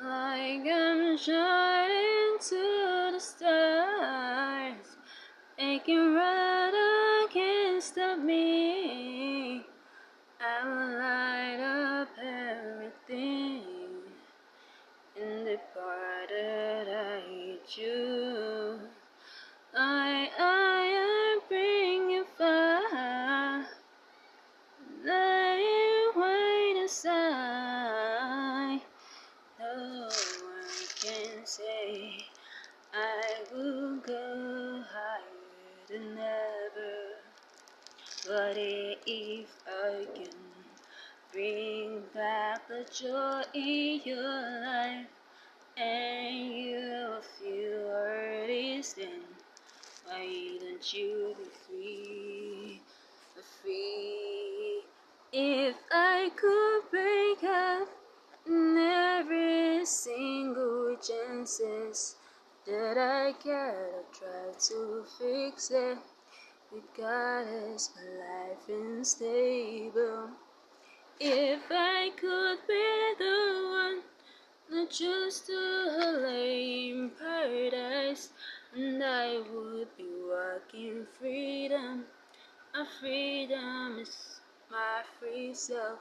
like I'm shining to the stars, making right can't stop me. I will light up everything in the part that I choose. I bring you far, lying wide aside. No one can say I will go higher than ever. But if I can bring back the joy in your life, and you feel hurt, then why don't you be free? Free. If I could break up every single chances that I get, I try to fix it. Regardless, my life unstable. If I could be the one not just to lay in paradise, and I would be walking freedom. My freedom is my free self.